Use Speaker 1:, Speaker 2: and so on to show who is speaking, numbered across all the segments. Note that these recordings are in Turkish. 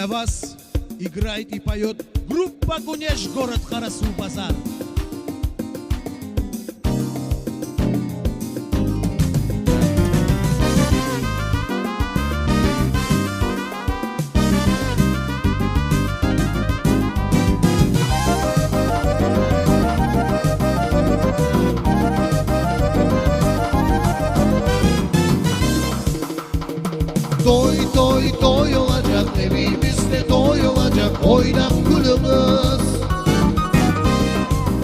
Speaker 1: Для вас играет и поет группа «Гунеш», город Карасу-Базар.
Speaker 2: Toy toy toy olacak, evimizde toy olacak, oynap kılımız.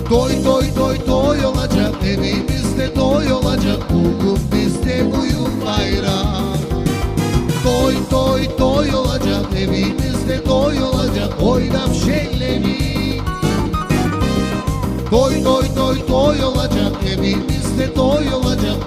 Speaker 2: Toy toy toy toy olacak, evimizde toy olacak, bugün bizde bugün bayram. Toy toy toy olacak, evimizde toy olacak, oynap şeyleri. Toy toy toy toy olacak, evimizde toy olacak,